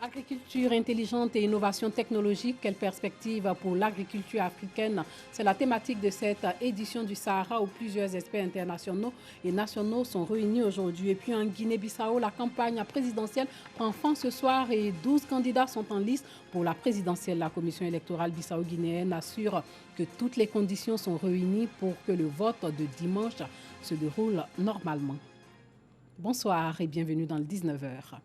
Agriculture intelligente et innovation technologique, quelle perspective pour l'agriculture africaine? C'est la thématique de cette édition du Sahara où plusieurs experts internationaux et nationaux sont réunis aujourd'hui. Et puis en Guinée-Bissau, la campagne présidentielle prend fin ce soir et 12 candidats sont en lice pour la présidentielle. La commission électorale bissau-guinéenne assure que toutes les conditions sont réunies pour que le vote de dimanche se déroule normalement. Bonsoir et bienvenue dans le 19h.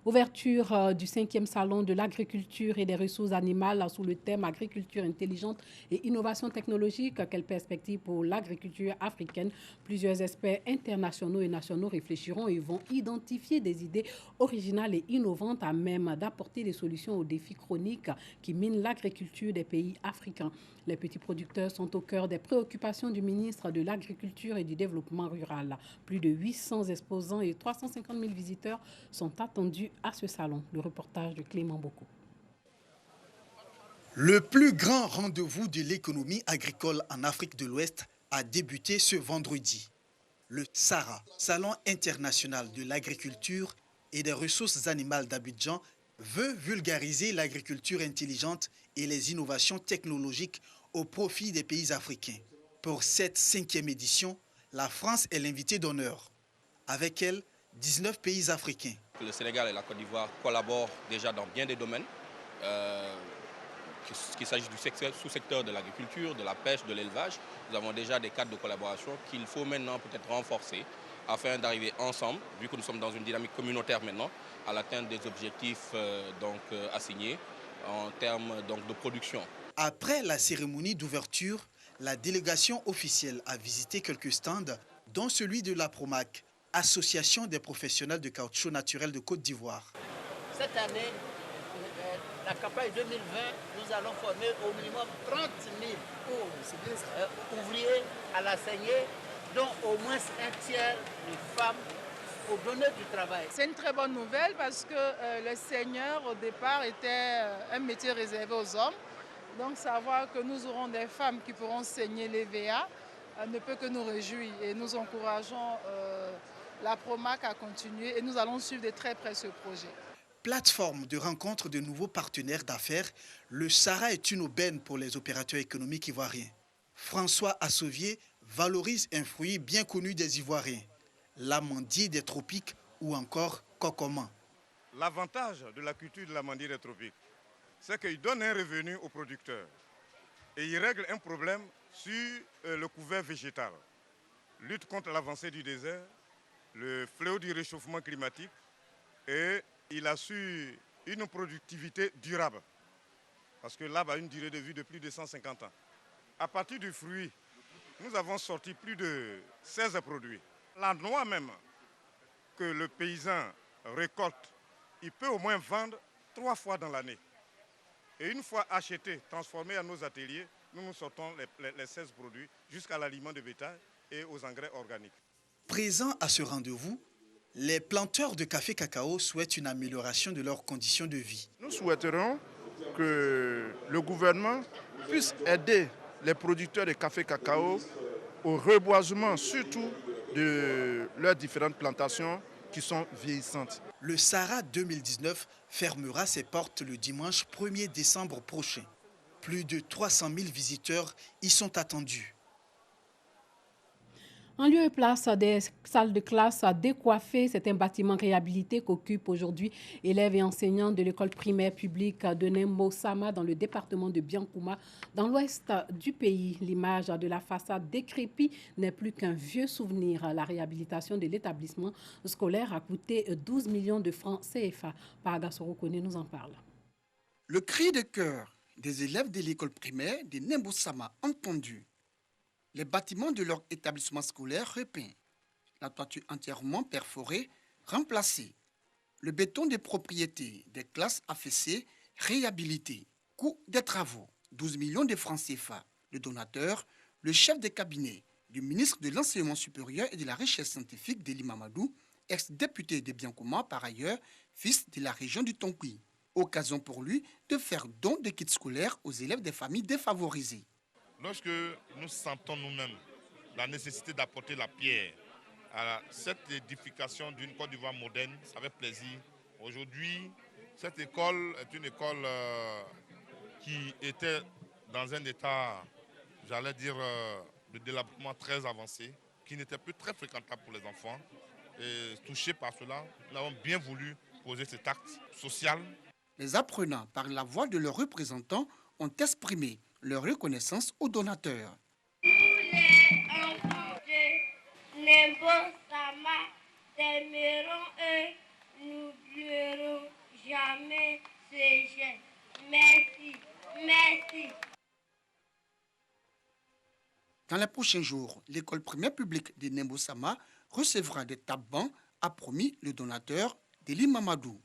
Ouverture du 5e salon de l'agriculture et des ressources animales sous le thème agriculture intelligente et innovation technologique. Quelle perspective pour l'agriculture africaine? Plusieurs experts internationaux et nationaux réfléchiront et vont identifier des idées originales et innovantes à même d'apporter des solutions aux défis chroniques qui minent l'agriculture des pays africains. Les petits producteurs sont au cœur des préoccupations du ministre de l'Agriculture et du Développement rural. Plus de 800 exposants et 350 000 visiteurs sont attendus à ce salon. Le reportage de Clément Boko. Le plus grand rendez-vous de l'économie agricole en Afrique de l'Ouest a débuté ce vendredi. Le SARA, Salon international de l'agriculture et des ressources animales d'Abidjan, veut vulgariser l'agriculture intelligente et les innovations technologiques au profit des pays africains. Pour cette 5e édition, la France est l'invité d'honneur. Avec elle, 19 pays africains. Le Sénégal et la Côte d'Ivoire collaborent déjà dans bien des domaines, qu'il s'agisse du sous-secteur de l'agriculture, de la pêche, de l'élevage. Nous avons déjà des cadres de collaboration qu'il faut maintenant peut-être renforcer afin d'arriver ensemble, vu que nous sommes dans une dynamique communautaire maintenant, à l'atteinte des objectifs assignés en termes de production. Après la cérémonie d'ouverture, la délégation officielle a visité quelques stands, dont celui de la Promac, Association des professionnels de caoutchouc naturel de Côte d'Ivoire. Cette année, la campagne 2020, nous allons former au minimum 30 000 ouvriers à la saignée, dont au moins un tiers de femmes aux donneurs du travail. C'est une très bonne nouvelle parce que le seigneur au départ était un métier réservé aux hommes. Donc savoir que nous aurons des femmes qui pourront saigner les VA ne peut que nous réjouir et nous encourageons la Promac à continuer et nous allons suivre de très près ce projet. Plateforme de rencontre de nouveaux partenaires d'affaires, le SARA est une aubaine pour les opérateurs économiques ivoiriens. François Assovier valorise un fruit bien connu des Ivoiriens, l'amandier des tropiques ou encore cocoman. L'avantage de la culture de l'amandier des tropiques, c'est qu'il donne un revenu aux producteurs et il règle un problème sur le couvert végétal. Lutte contre l'avancée du désert, le fléau du réchauffement climatique et il assure une productivité durable parce que l'arbre a une durée de vie de plus de 150 ans. À partir du fruit, nous avons sorti plus de 16 produits. La noix même que le paysan récolte, il peut au moins vendre 3 fois dans l'année. Et une fois acheté, transformé à nos ateliers, nous sortons les 16 produits jusqu'à l'aliment de bétail et aux engrais organiques. Présents à ce rendez-vous, les planteurs de café-cacao souhaitent une amélioration de leurs conditions de vie. Nous souhaiterons que le gouvernement puisse aider les producteurs de café-cacao au reboisement, surtout de leurs différentes plantations qui sont vieillissantes. Le SARA 2019 fermera ses portes le dimanche 1er décembre prochain. Plus de 300 000 visiteurs y sont attendus. En lieu et place des salles de classe décoiffées, c'est un bâtiment réhabilité qu'occupent aujourd'hui élèves et enseignants de l'école primaire publique de Nembo Sama dans le département de Biankouma, dans l'ouest du pays. L'image de la façade décrépite n'est plus qu'un vieux souvenir. La réhabilitation de l'établissement scolaire a coûté 12 millions de francs CFA. Paraga Sorokone nous en parle. Le cri de cœur des élèves de l'école primaire de Nembo Sama entendu. Les bâtiments de leur établissement scolaire repeints, la toiture entièrement perforée, remplacée, le béton des propriétés des classes affaissées, réhabilité, coût des travaux, 12 millions de francs CFA. Le donateur, le chef de cabinet du ministre de l'Enseignement supérieur et de la Recherche scientifique, Deli Mamadou, ex-député de Biankouma par ailleurs, fils de la région du Tonkoui. Occasion pour lui de faire don de kits scolaires aux élèves des familles défavorisées. Lorsque nous sentons nous-mêmes la nécessité d'apporter la pierre à cette édification d'une Côte d'Ivoire moderne, ça fait plaisir. Aujourd'hui, Cette école est une école qui était dans un état, j'allais dire, de délabrement très avancé, qui n'était plus très fréquentable pour les enfants. Et touchés par cela, nous avons bien voulu poser cet acte social. Les apprenants, par la voix de leurs représentants, ont exprimé leur reconnaissance aux donateurs. Tous les enfants de Nembo Sama t'aimeront et n'oublieront jamais ces gestes. Merci, merci. Dans les prochains jours, l'école primaire publique de Nembo Sama recevra des tables-bancs, a promis le donateur Deli Mamadou.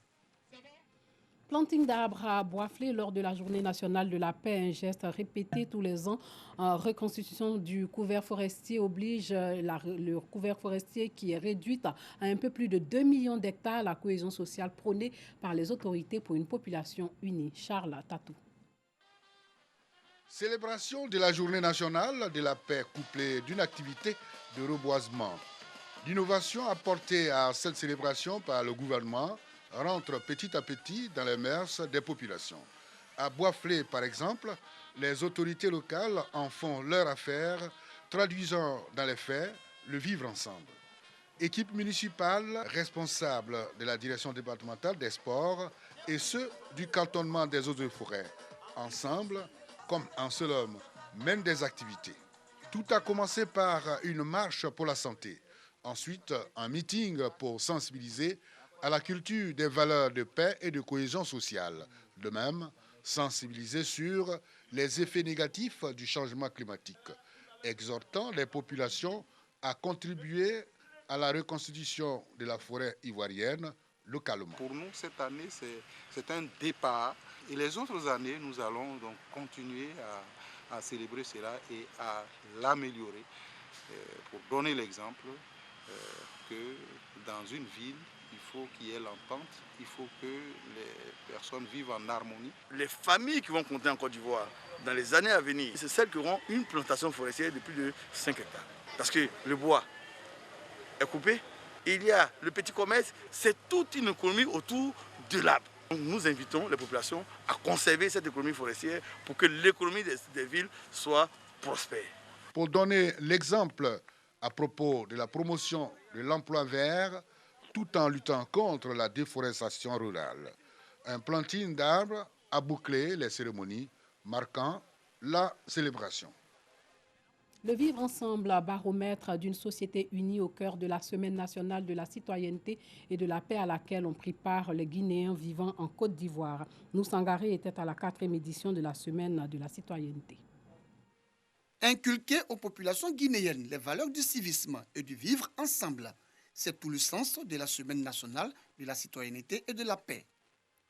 Planting d'arbres à Boisflé lors de la journée nationale de la paix, un geste répété tous les ans. Reconstitution du couvert forestier oblige le couvert forestier qui est réduit à un peu plus de 2 millions d'hectares, la cohésion sociale prônée par les autorités pour une population unie. Charles Tatou. Célébration de la journée nationale de la paix couplée d'une activité de reboisement. L'innovation apportée à cette célébration par le gouvernement rentre petit à petit dans les mœurs des populations. À Boisflé, par exemple, les autorités locales en font leur affaire, traduisant dans les faits le vivre ensemble. Équipe municipale responsable de la direction départementale des sports et ceux du cantonnement des eaux et forêts, ensemble, comme un seul homme, mènent des activités. Tout a commencé par une marche pour la santé, ensuite un meeting pour sensibiliser à la culture des valeurs de paix et de cohésion sociale. De même, sensibiliser sur les effets négatifs du changement climatique, exhortant les populations à contribuer à la reconstitution de la forêt ivoirienne localement. Pour nous, cette année, c'est un départ. Et les autres années, nous allons donc continuer à célébrer cela et à l'améliorer pour donner l'exemple que dans une ville, il faut qu'il y ait l'entente, il faut que les personnes vivent en harmonie. Les familles qui vont compter en Côte d'Ivoire dans les années à venir, c'est celles qui auront une plantation forestière de plus de 5 hectares. Parce que le bois est coupé, il y a le petit commerce, c'est toute une économie autour de l'arbre. Nous invitons les populations à conserver cette économie forestière pour que l'économie des villes soit prospère. Pour donner l'exemple à propos de la promotion de l'emploi vert, tout en luttant contre la déforestation rurale. Un planting d'arbres a bouclé les cérémonies, marquant la célébration. Le vivre ensemble, baromètre d'une société unie au cœur de la Semaine nationale de la citoyenneté et de la paix à laquelle ont pris part les Guinéens vivant en Côte d'Ivoire. Nous Sangaré était à la 4e édition de la Semaine de la citoyenneté. Inculquer aux populations guinéennes les valeurs du civisme et du vivre ensemble. C'est tout le sens de la Semaine nationale de la citoyenneté et de la paix.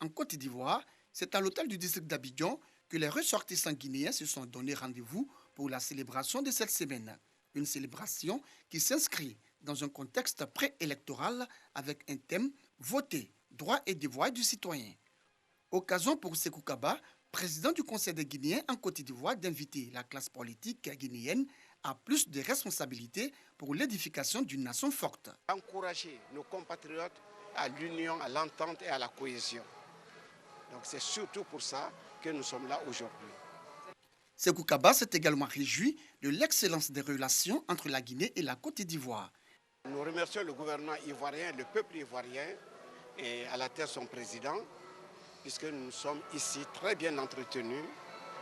En Côte d'Ivoire, c'est à l'hôtel du district d'Abidjan que les ressortissants guinéens se sont donné rendez-vous pour la célébration de cette semaine. Une célébration qui s'inscrit dans un contexte préélectoral avec un thème « Voter, droits et devoirs du citoyen ». Occasion pour Sékou Kaba, président du Conseil des Guinéens en Côte d'Ivoire, d'inviter la classe politique guinéenne à plus de responsabilités pour l'édification d'une nation forte. Encourager nos compatriotes à l'union, à l'entente et à la cohésion. Donc c'est surtout pour ça que nous sommes là aujourd'hui. Sékou Kaba s'est également réjoui de l'excellence des relations entre la Guinée et la Côte d'Ivoire. Nous remercions le gouvernement ivoirien, le peuple ivoirien et à la tête son président, puisque nous sommes ici très bien entretenus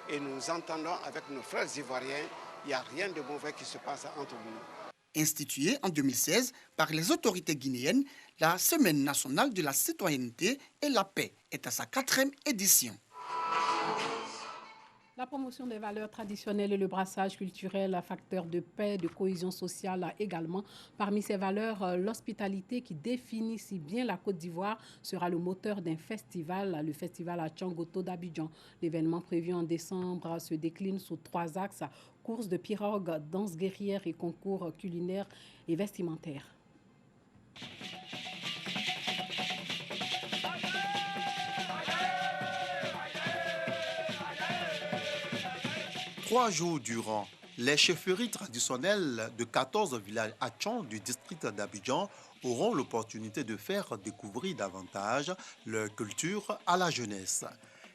et nous nous entendons avec nos frères ivoiriens. Il n'y a rien de mauvais qui se passe entre nous. Instituée en 2016 par les autorités guinéennes, la Semaine nationale de la citoyenneté et la paix est à sa 4e édition. La promotion des valeurs traditionnelles et le brassage culturel, facteur de paix, de cohésion sociale également. Parmi ces valeurs, l'hospitalité qui définit si bien la Côte d'Ivoire sera le moteur d'un festival, le festival à Tchangoto d'Abidjan. L'événement prévu en décembre se décline sous 3 axes, courses de pirogues, danse guerrière et concours culinaires et vestimentaires. 3 jours durant, Les chefferies traditionnelles de 14 villages Atchon du district d'Abidjan auront l'opportunité de faire découvrir davantage leur culture à la jeunesse.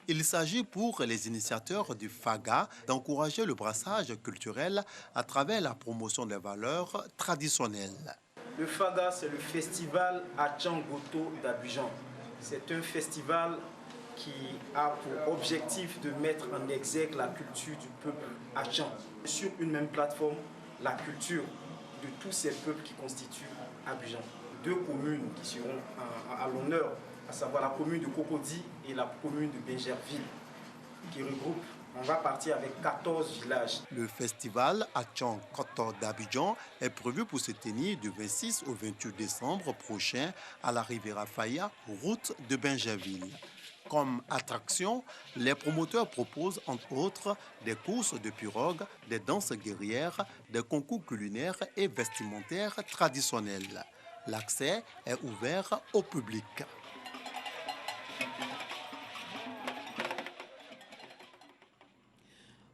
Il s'agit pour les initiateurs du FAGA d'encourager le brassage culturel à travers la promotion des valeurs traditionnelles. Le FAGA, c'est le festival Atchon Goto d'Abidjan. C'est un festival qui a pour objectif de mettre en exergue la culture du peuple Atchon. Sur une même plateforme, la culture de tous ces peuples qui constituent Abidjan. 2 communes qui seront à l'honneur, à savoir la commune de Cocody et la commune de Benjerville, qui regroupent, on va partir avec 14 villages. Le festival Atchon Goto d'Abidjan est prévu pour se tenir du 26 au 28 décembre prochain à la Riviera Faya, route de Benjerville. Comme attraction, les promoteurs proposent entre autres des courses de pirogues, des danses guerrières, des concours culinaires et vestimentaires traditionnels. L'accès est ouvert au public.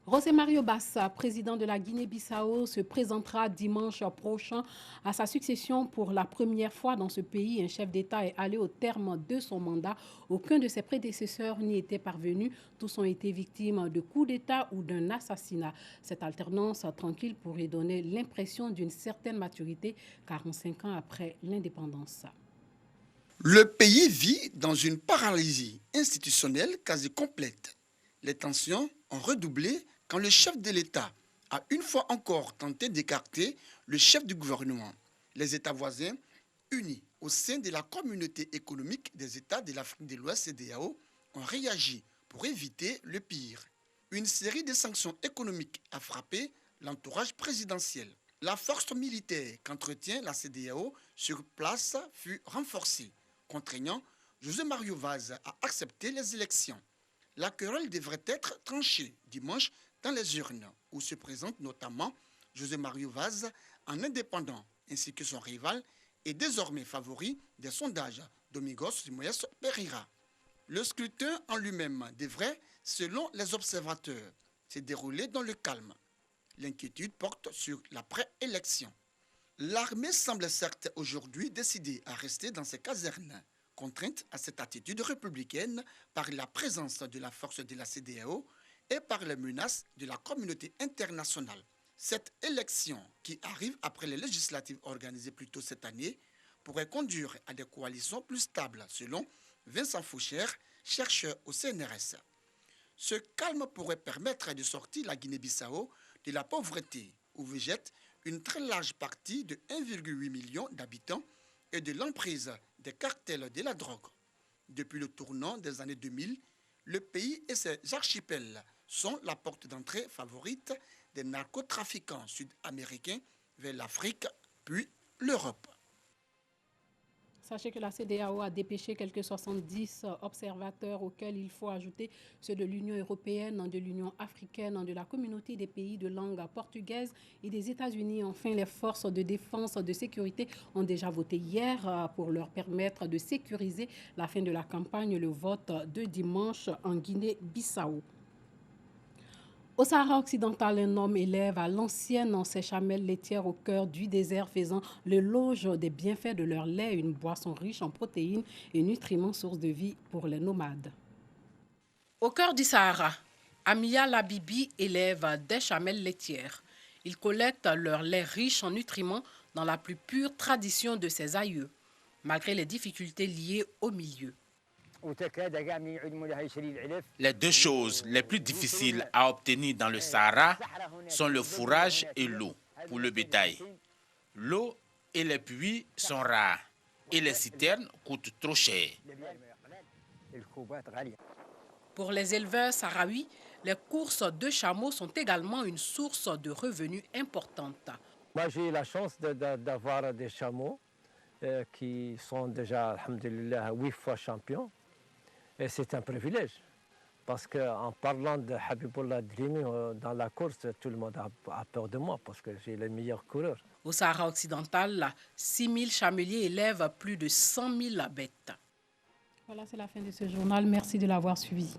José Mario Bassa, président de la Guinée-Bissau, se présentera dimanche prochain à sa succession pour la première fois dans ce pays. Un chef d'État est allé au terme de son mandat. Aucun de ses prédécesseurs n'y était parvenu. Tous ont été victimes de coups d'État ou d'un assassinat. Cette alternance tranquille pourrait donner l'impression d'une certaine maturité 45 ans après l'indépendance. Le pays vit dans une paralysie institutionnelle quasi complète. Les tensions ont redoublé quand le chef de l'État a une fois encore tenté d'écarter le chef du gouvernement. Les États voisins, unis au sein de la communauté économique des États de l'Afrique de l'Ouest, CEDEAO, ont réagi pour éviter le pire. Une série de sanctions économiques a frappé l'entourage présidentiel. La force militaire qu'entretient la CEDEAO sur place fut renforcée, contraignant José Mario Vaz à accepter les élections. La querelle devrait être tranchée dimanche dans les urnes, où se présente notamment José Mario Vaz en indépendant, ainsi que son rival et désormais favori des sondages, Domingos Simoes Pereira. Le scrutin en lui-même devrait, selon les observateurs, se dérouler dans le calme. L'inquiétude porte sur l'après-élection. L'armée semble certes aujourd'hui décidée à rester dans ses casernes, contrainte à cette attitude républicaine par la présence de la force de la CEDEAO et par les menaces de la communauté internationale. Cette élection, qui arrive après les législatives organisées plus tôt cette année, pourrait conduire à des coalitions plus stables, selon Vincent Foucher, chercheur au CNRS. Ce calme pourrait permettre de sortir la Guinée-Bissau de la pauvreté, où végète une très large partie de 1,8 million d'habitants et de l'emprise des cartels de la drogue. Depuis le tournant des années 2000, le pays et ses archipels sont la porte d'entrée favorite des narcotrafiquants sud-américains vers l'Afrique, puis l'Europe. Sachez que la CEDEAO a dépêché quelques 70 observateurs auxquels il faut ajouter ceux de l'Union européenne, de l'Union africaine, de la communauté des pays de langue portugaise et des États-Unis. Enfin, les forces de défense de sécurité ont déjà voté hier pour leur permettre de sécuriser la fin de la campagne, le vote de dimanche en Guinée-Bissau. Au Sahara occidental, un homme élève à l'ancienne séchamelle laitière au cœur du désert, faisant l'éloge des bienfaits de leur lait, une boisson riche en protéines et nutriments, source de vie pour les nomades. Au cœur du Sahara, Amia Labibi élève des chamelles laitières. Il collecte leur lait riche en nutriments dans la plus pure tradition de ses aïeux, malgré les difficultés liées au milieu. Les deux choses les plus difficiles à obtenir dans le Sahara sont le fourrage et l'eau pour le bétail. L'eau et les puits sont rares et les citernes coûtent trop cher. Pour les éleveurs sahraouis, les courses de chameaux sont également une source de revenus importante. Moi, j'ai eu la chance d'avoir des chameaux qui sont déjà, alhamdulillah, 8 fois champions. Et c'est un privilège, parce qu'en parlant de Habibullah Drimi dans la course, tout le monde a peur de moi, parce que j'ai les meilleurs coureurs. Au Sahara occidental, 6000 chameliers élèvent plus de 100 000 bêtes. Voilà, c'est la fin de ce journal. Merci de l'avoir suivi.